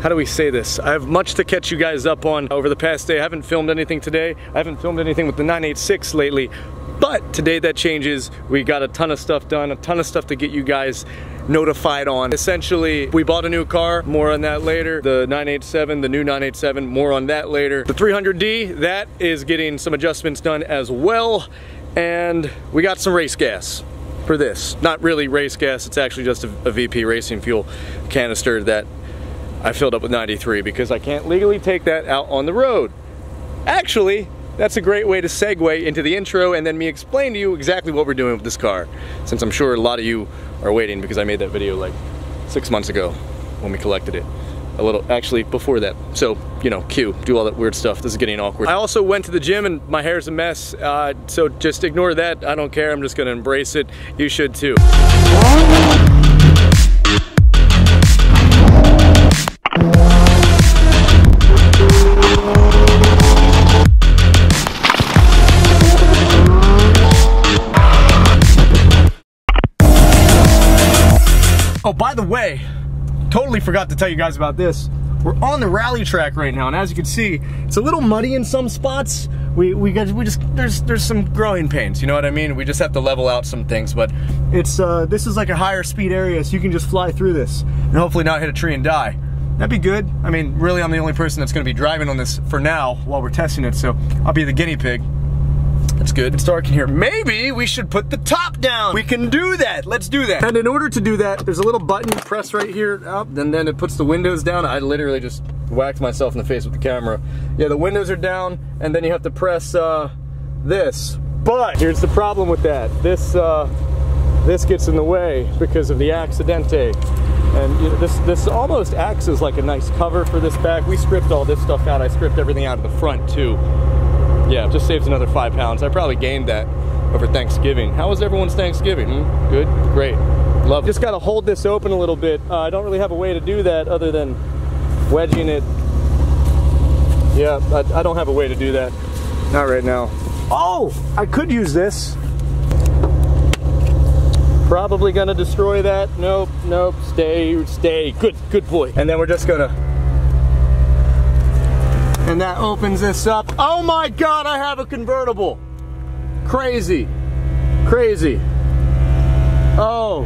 how do we say this? I have much to catch you guys up on over the past day. I haven't filmed anything today. I haven't filmed anything with the 986 lately, but today that changes. We got a ton of stuff done, a ton of stuff to get you guys notified on. Essentially, we bought a new car, more on that later. The 987, the new 987, more on that later. The 300D, that is getting some adjustments done as well. And we got some race gas for this. Not really race gas, it's actually just a VP racing fuel canister that I filled up with 93 because I can't legally take that out on the road. Actually, that's a great way to segue into the intro and then me explain to you exactly what we're doing with this car, since I'm sure a lot of you are waiting because I made that video like 6 months ago when we collected it. A little, actually before that. So, you know, cue, do all that weird stuff. This is getting awkward. I also went to the gym and my hair's a mess, so just ignore that. I don't care, I'm just gonna embrace it. You should too. Oh, by the way, totally forgot to tell you guys about this. We're on the rally track right now, and as you can see, it's a little muddy in some spots. There's some growing pains, you know what I mean? We just have to level out some things, but it's this is like a higher speed area, so you can just fly through this and hopefully not hit a tree and die. That'd be good. I mean, really, I'm the only person that's gonna be driving on this for now while we're testing it, so I'll be the guinea pig. That's good. It's dark in here. Maybe we should put the top down. We can do that. Let's do that. And in order to do that, there's a little button you press right here up, and then it puts the windows down. I literally just whacked myself in the face with the camera. Yeah, the windows are down, and then you have to press this. But here's the problem with that. This gets in the way because of the accidente. And you know, this almost acts as like a nice cover for this back. We stripped all this stuff out. I stripped everything out of the front too. Yeah, just saves another 5 pounds. I probably gained that over Thanksgiving. How was everyone's Thanksgiving? Good? Great. Love it. Just gotta hold this open a little bit. I don't really have a way to do that other than wedging it. Yeah, I don't have a way to do that. Not right now. Oh, I could use this. Probably gonna destroy that. Nope, nope, stay. Good boy. And then we're just gonna, and that opens this up. Oh my God, I have a convertible. Crazy, crazy. Oh,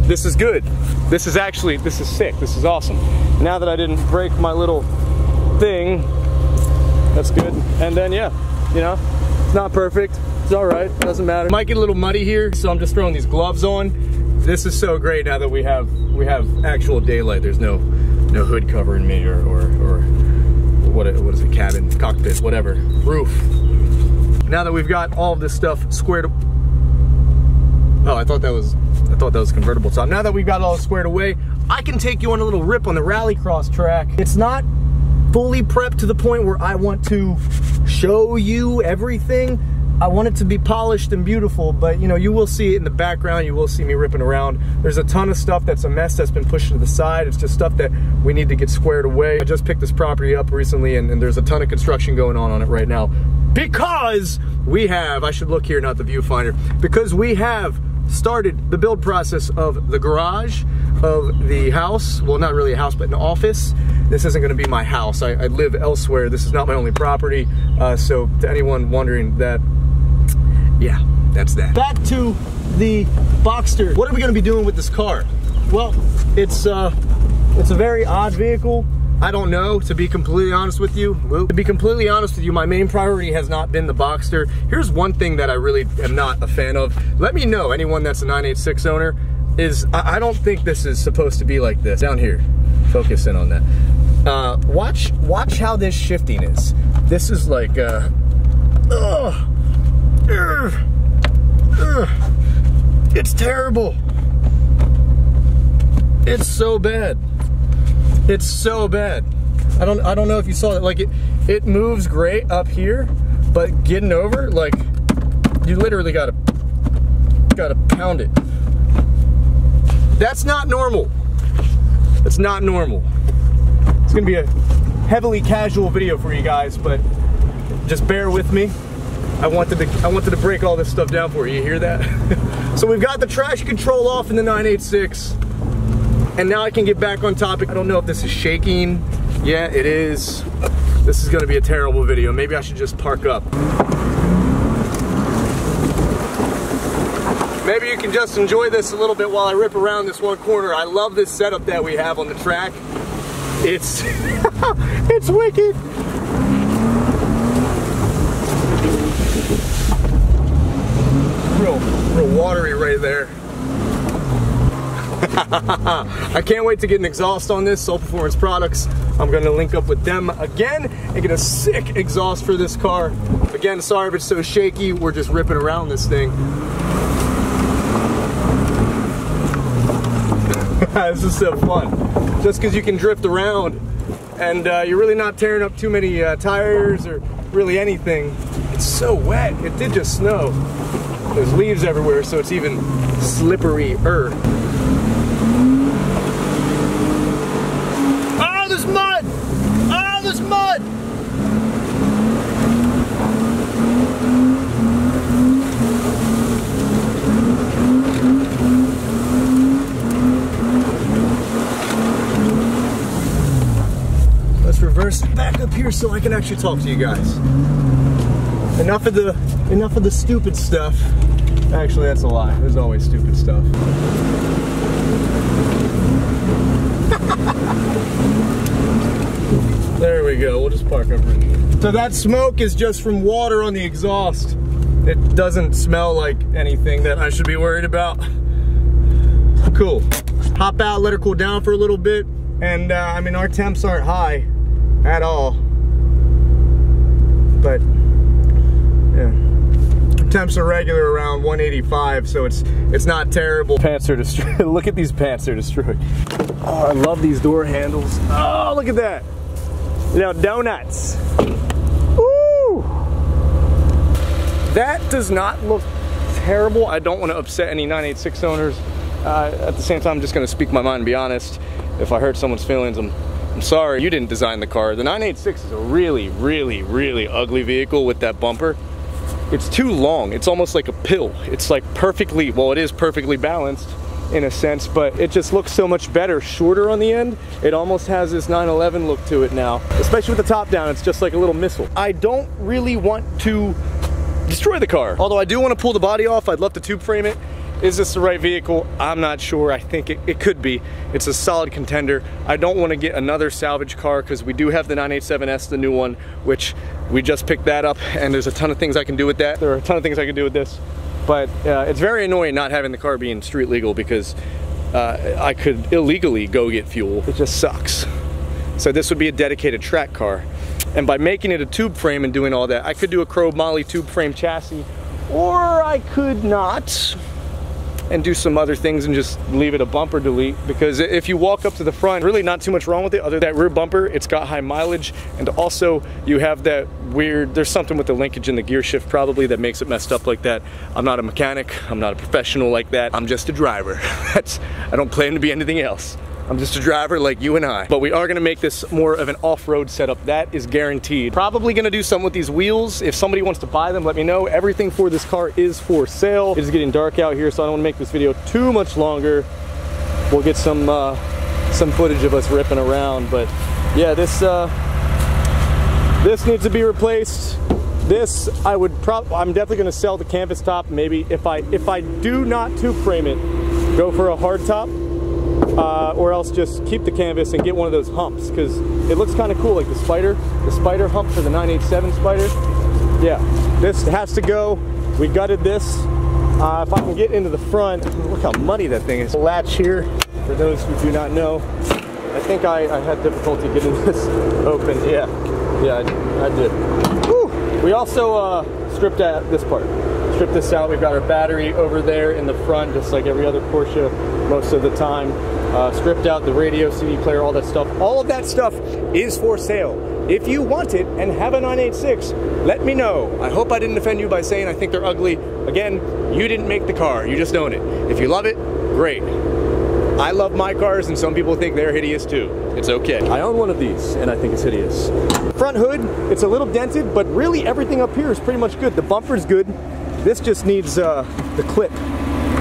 this is good. This is sick, this is awesome. Now that I didn't break my little thing, that's good. And then yeah, you know, it's not perfect. It's all right, doesn't matter. Might get a little muddy here, so I'm just throwing these gloves on. This is so great now that we have actual daylight. There's no hood covering me or what is it, cabin, cockpit, whatever, roof. Now that we've got all of this stuff squared, oh, I thought that was convertible top. Now that we've got it all squared away, I can take you on a little rip on the rallycross track. It's not fully prepped to the point where I want to show you everything. I want it to be polished and beautiful, but you know, you will see it in the background. You will see me ripping around. There's a ton of stuff that's a mess that's been pushed to the side. It's just stuff that we need to get squared away. I just picked this property up recently, and there's a ton of construction going on it right now. Because we have, I should look here, not the viewfinder, because we have started the build process of the garage of the house. Well, not really a house, but an office. This isn't gonna be my house. I live elsewhere. This is not my only property. So to anyone wondering that, yeah, that's that. Back to the Boxster. What are we gonna be doing with this car? Well, it's a very odd vehicle. I don't know, to be completely honest with you. To be completely honest with you, my main priority has not been the Boxster. Here's one thing that I really am not a fan of. Let me know, anyone that's a 986 owner, I don't think this is supposed to be like this. Down here, focus in on that. Watch how this shifting is. This is like, it's terrible. It's so bad. It's so bad. I don't know if you saw it. Like it moves great up here, but getting over, like, you literally gotta pound it. That's not normal. That's not normal. It's gonna be a heavily casual video for you guys, but just bear with me. I wanted to break all this stuff down for you. You hear that? So we've got the traction control off in the 986. And now I can get back on topic. I don't know if this is shaking. Yeah, it is. This is gonna be a terrible video. Maybe I should just park up. Maybe you can just enjoy this a little bit while I rip around this one corner. I love this setup that we have on the track. It's, it's wicked. Real watery right there. I can't wait to get an exhaust on this, Soul Performance Products. I'm gonna link up with them again and get a sick exhaust for this car. Again, sorry if it's so shaky, we're just ripping around this thing. This is so fun. Just because you can drift around and you're really not tearing up too many tires or really anything. It's so wet, it did just snow. There's leaves everywhere, so it's even slipperier. Oh, there's mud! Oh, there's mud! Let's reverse it back up here so I can actually talk to you guys. Enough of the stupid stuff. Actually, that's a lie. There's always stupid stuff. There we go. We'll just park up right here. So that smoke is just from water on the exhaust. It doesn't smell like anything that I should be worried about. Cool. Hop out, let her cool down for a little bit. And I mean, our temps aren't high at all. But yeah, temps are regular around 185, so it's not terrible. Pants are destroyed. Look at these pants, they're destroyed. Oh, I love these door handles. Oh, look at that. You know, donuts. Woo! That does not look terrible. I don't want to upset any 986 owners. At the same time, I'm just going to speak my mind and be honest. If I hurt someone's feelings, I'm sorry. You didn't design the car. The 986 is a really, really, really ugly vehicle with that bumper. It's too long. It's almost like a pill. It's like perfectly, well, it is perfectly balanced in a sense, but it just looks so much better shorter on the end. It almost has this 911 look to it now. Especially with the top down, it's just like a little missile. I don't really want to destroy the car. Although I do want to pull the body off. I'd love to tube frame it. Is this the right vehicle? I'm not sure. I think it could be. It's a solid contender. I don't want to get another salvage car because we do have the 987S, the new one, which we just picked that up, and there's a ton of things I can do with that. There are a ton of things I can do with this, but it's very annoying not having the car being street legal because I could illegally go get fuel. It just sucks. So this would be a dedicated track car. And by making it a tube frame and doing all that, I could do a chromoly tube frame chassis, or I could not and do some other things and just leave it a bumper delete, because if you walk up to the front, really not too much wrong with it other than that rear bumper. It's got high mileage, and also you have that weird, there's something with the linkage in the gear shift probably that makes it messed up like that. I'm not a mechanic, I'm not a professional like that, I'm just a driver. I don't claim to be anything else. I'm just a driver like you and I. But we are gonna make this more of an off-road setup. That is guaranteed. Probably gonna do something with these wheels. If somebody wants to buy them, let me know. Everything for this car is for sale. It is getting dark out here, so I don't wanna make this video too much longer. We'll get some footage of us ripping around. But yeah, this needs to be replaced. This, I'm definitely gonna sell the canvas top. Maybe if I do not tube frame it, go for a hard top. Or else just keep the canvas and get one of those humps, because it looks kind of cool, like the spider hump for the 987 Spider. Yeah, this has to go. We gutted this. If I can get into the front, look how muddy that thing is. The latch here, for those who do not know, I think I had difficulty getting this open. Yeah, I did. Woo! We also stripped out this part. Stripped this out. We've got our battery over there in the front, just like every other Porsche most of the time. Stripped out the radio, CD player, all that stuff. All of that stuff is for sale. If you want it and have a 986, let me know. I hope I didn't offend you by saying I think they're ugly. Again, you didn't make the car, you just own it. If you love it, great. I love my cars, and some people think they're hideous too. It's okay. I own one of these, and I think it's hideous. Front hood, it's a little dented, but really everything up here is pretty much good. The bumper's good. This just needs the clip.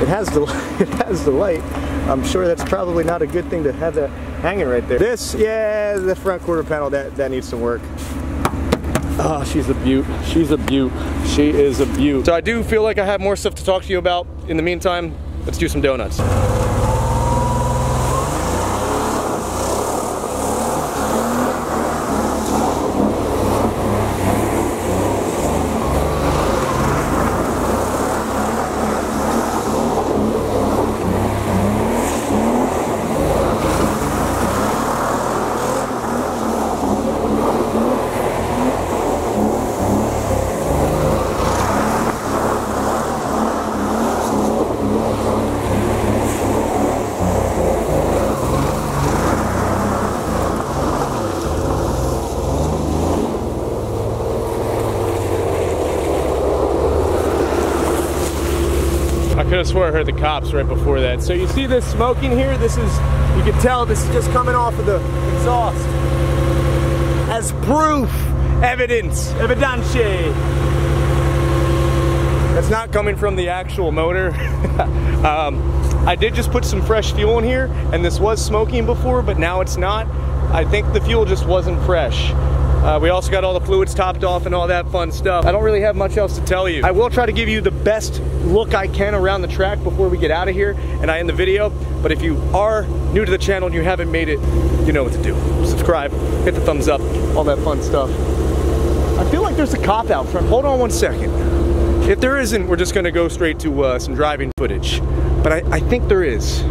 It has the light, I'm sure that's probably not a good thing to have that hanging right there. This, yeah, the front quarter panel, that needs some work. Oh, she's a beaut. She's a beaut. She is a beaut. So I do feel like I have more stuff to talk to you about. In the meantime, let's do some donuts. I could have swore I heard the cops right before that. So you see this smoking here? This is, you can tell this is just coming off of the exhaust. As proof, evidence, evidence. That's not coming from the actual motor. I did just put some fresh fuel in here, and this was smoking before, but now it's not. I think the fuel just wasn't fresh. We also got all the fluids topped off and all that fun stuff. I don't really have much else to tell you. I will try to give you the best look I can around the track before we get out of here and I end the video. But if you are new to the channel and you haven't made it, you know what to do. Subscribe, hit the thumbs up, all that fun stuff. I feel like there's a cop out front. Hold on one second. If there isn't, we're just gonna go straight to some driving footage. But I think there is.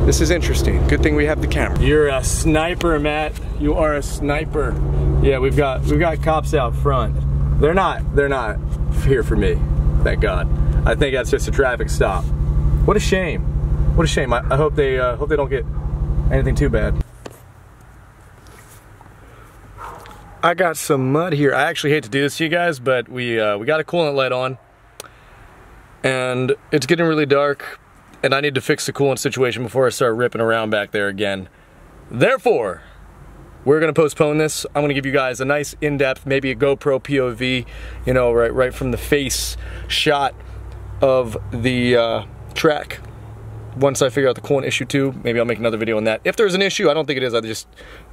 This is interesting. Good thing we have the camera. You're a sniper, Matt. You are a sniper. Yeah, we've got cops out front. They're not here for me, thank God. I think that's just a traffic stop. What a shame. What a shame. I hope they don't get anything too bad. I got some mud here. I actually hate to do this to you guys, but we got a coolant light on, and it's getting really dark, and I need to fix the coolant situation before I start ripping around back there again. Therefore, we're gonna postpone this. I'm gonna give you guys a nice in-depth, maybe a GoPro POV, you know, right from the face shot of the track. Once I figure out the coolant issue too, maybe I'll make another video on that. If there's an issue, I don't think it is. I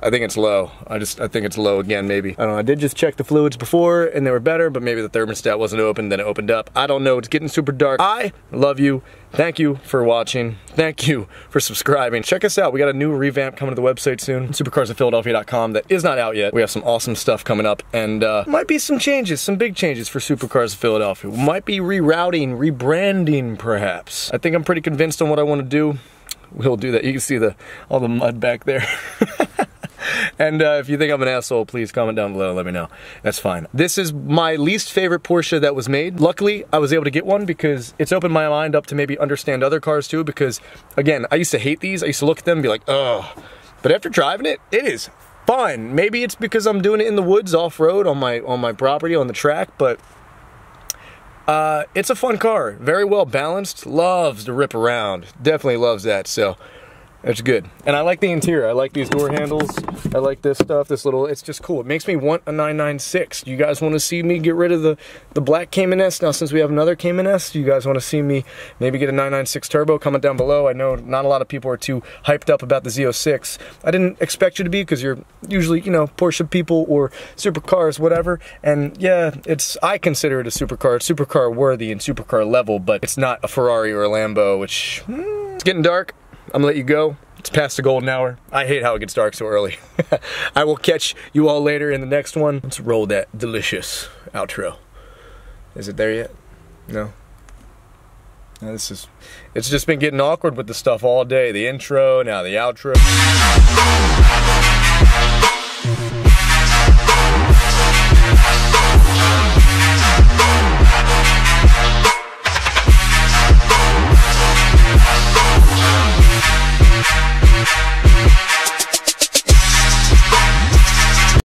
think it's low. I think it's low again, maybe. I don't know. I did just check the fluids before and they were better, but maybe the thermostat wasn't open, then it opened up. I don't know. It's getting super dark. I love you. Thank you for watching. Thank you for subscribing. Check us out. We got a new revamp coming to the website soon. Supercarsoftphiladelphia.com that is not out yet. We have some awesome stuff coming up, and might be some changes, some big changes for Supercars of Philadelphia. We might be rerouting, rebranding, perhaps. I think I'm pretty convinced on what I want to do. We'll do that. You can see all the mud back there. And if you think I'm an asshole, please comment down below and let me know. That's fine. This is my least favorite Porsche that was made. Luckily, I was able to get one because it's opened my mind up to maybe understand other cars too, because again, I used to hate these. I used to look at them and be like, ugh. But after driving it, it is fun. Maybe it's because I'm doing it in the woods, off-road, on my property, on the track, but it's a fun car. Very well balanced. Loves to rip around. Definitely loves that, so it's good. And I like the interior. I like these door handles. I like this stuff, this little, it's just cool. It makes me want a 996. Do you guys want to see me get rid of the black Cayman S? Now, since we have another Cayman S, do you guys want to see me maybe get a 996 turbo? Comment down below. I know not a lot of people are too hyped up about the Z06. I didn't expect you to be, because you're usually, you know, Porsche people or supercars, whatever. And yeah, I consider it a supercar. It's supercar worthy and supercar level, but it's not a Ferrari or a Lambo, which, it's getting dark. I'm gonna let you go. It's past the golden hour. I hate how it gets dark so early. I will catch you all later in the next one. Let's roll that delicious outro. Is it there yet? No? No, it's just been getting awkward with the stuff all day. The intro, now the outro.